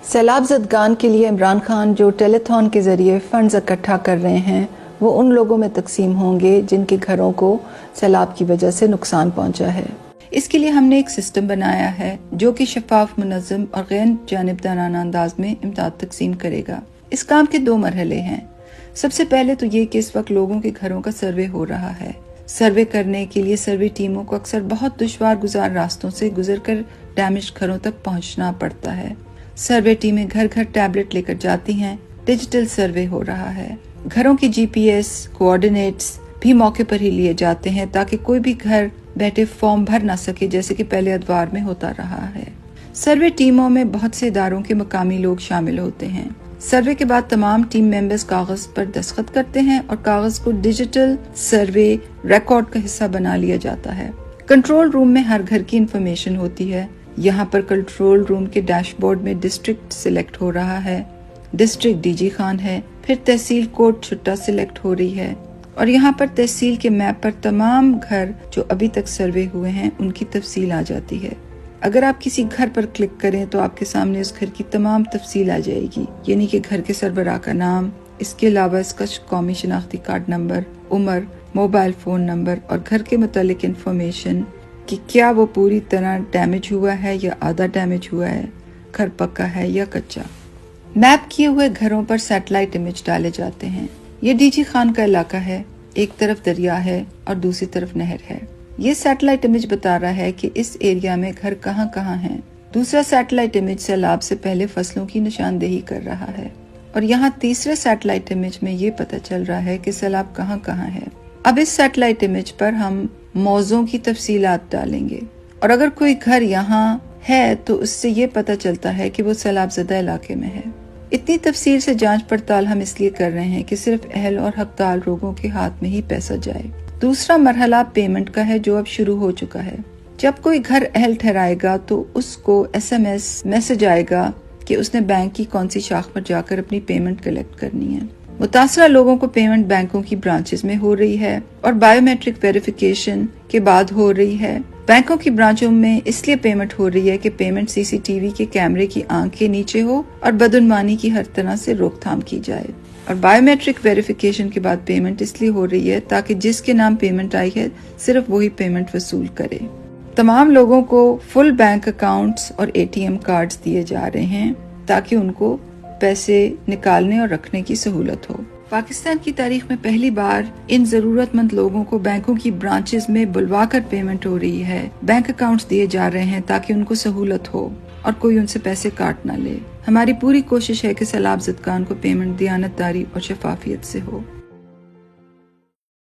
سیلاب زدگان کے لیے عمران خان جو ٹیلیتھون کے ذریعے فنڈز اکٹھا کر رہے ہیں وہ ان لوگوں میں تقسیم ہوں گے جن کے گھروں کو سیلاب کی وجہ سے نقصان پہنچا ہے۔ اس کے لیے ہم نے ایک سسٹم بنایا ہے جو کہ شفاف، منظم اور غیر جانبدارانہ انداز میں امداد تقسیم کرے گا۔ اس کام کے 2 مرحلے ہیں۔ سب سے پہلے تو یہ کہ اس وقت لوگوں کے گھروں کا سروے ہو رہا ہے۔ سروے کرنے کے لیے سروے ٹیموں کو اکثر بہت دشوار گزار راستوں سے گزر کر ڈیمیج گھروں تک پہنچنا پڑتا ہے۔ سروے ٹیمیں گھر گھر ٹیبلٹ لے کر جاتی ہیں۔ ڈیجیٹل سروے ہو رہا ہے۔ گھروں کی جی پی ایس کوآرڈینیٹس بھی موقع پر ہی لیے جاتے ہیں تاکہ کوئی بھی گھر بیٹھے فارم بھر نہ سکے جیسے کہ پہلے ادوار میں ہوتا رہا ہے۔ سروے ٹیموں میں بہت سے اداروں کے مقامی لوگ شامل ہوتے ہیں۔ سروے کے بعد تمام ٹیم ممبرز کاغذ پر دستخط کرتے ہیں اور کاغذ کو ڈیجیٹل سروے ریکارڈ کا حصہ بنا لیا جاتا ہے۔ کنٹرول روم میں ہر گھر کی انفارمیشن ہوتی ہے۔ یہاں پر کنٹرول روم کے ڈیش بورڈ میں ڈسٹرکٹ سلیکٹ ہو رہا ہے، ڈسٹرکٹ ڈی جی خان ہے، پھر تحصیل کوڈ چھٹا سلیکٹ ہو رہی ہے اور یہاں پر تحصیل کے میپ پر تمام گھر جو ابھی تک سروے ہوئے ہیں ان کی تفصیل آ جاتی ہے۔ اگر آپ کسی گھر پر کلک کریں تو آپ کے سامنے اس گھر کی تمام تفصیل آ جائے گی، یعنی کہ گھر کے سربراہ کا نام، اس کے علاوہ اس کا قومی شناختی کارڈ نمبر، عمر، موبائل فون نمبر اور گھر کے متعلق انفارمیشن کہ کیا وہ پوری طرح ڈیمیج ہوا ہے یا آدھا ڈیمیج ہوا ہے، گھر پکا ہے یا کچا۔ میپ کیے ہوئے گھروں پر سیٹلائٹ امیج ڈالے جاتے ہیں۔ یہ ڈی جی خان کا علاقہ ہے، ایک طرف دریا ہے اور دوسری طرف نہر ہے۔ یہ سیٹلائٹ امیج بتا رہا ہے کہ اس ایریا میں گھر کہاں کہاں ہیں۔ دوسرا سیٹلائٹ امیج سیلاب سے پہلے فصلوں کی نشاندہی کر رہا ہے اور یہاں تیسرے سیٹلائٹ امیج میں یہ پتہ چل رہا ہے کہ سیلاب کہاں کہاں ہے۔ اب اس سیٹلائٹ امیج پر ہم موضوع کی تفصیلات ڈالیں گے اور اگر کوئی گھر یہاں ہے تو اس سے یہ پتہ چلتا ہے کہ وہ سیلاب زدہ علاقے میں ہے۔ اتنی تفصیل سے جانچ پڑتال ہم اس لیے کر رہے ہیں کہ صرف اہل اور حقدار لوگوں کے ہاتھ میں ہی پیسہ جائے۔ دوسرا مرحلہ پیمنٹ کا ہے جو اب شروع ہو چکا ہے۔ جب کوئی گھر اہل ٹھہرائے گا تو اس کو SMS میسج آئے گا کہ اس نے بینک کی کون سی شاخ پر جا کر اپنی پیمنٹ کلیکٹ کرنی ہے۔ متاثرہ لوگوں کو پیمنٹ بینکوں کی برانچز میں ہو رہی ہے اور بائیو میٹرک ویریفیکیشن کے بعد ہو رہی ہے۔ بینکوں کی برانچوں میں اس لیے پیمنٹ ہو رہی ہے کہ پیمنٹ CCTV کے کیمرے کی آنکھ کے نیچے ہو اور بدعنوانی کی ہر طرح سے روک تھام کی جائے۔ اور بائیو میٹرک ویریفیکیشن کے بعد پیمنٹ اس لیے ہو رہی ہے تاکہ جس کے نام پیمنٹ آئی ہے صرف وہی پیمنٹ وصول کرے۔ تمام لوگوں کو فل بینک اکاؤنٹس اور ATM کارڈز دیے جا رہے ہیں تاکہ ان کو پیسے نکالنے اور رکھنے کی سہولت ہو۔ پاکستان کی تاریخ میں پہلی بار ان ضرورت مند لوگوں کو بینکوں کی برانچز میں بلوا کر پیمنٹ ہو رہی ہے۔ بینک اکاؤنٹس دیے جا رہے ہیں تاکہ ان کو سہولت ہو اور کوئی ان سے پیسے کاٹ نہ لے۔ ہماری پوری کوشش ہے کہ سیلاب زدگان کو پیمنٹ دیانتداری اور شفافیت سے ہو۔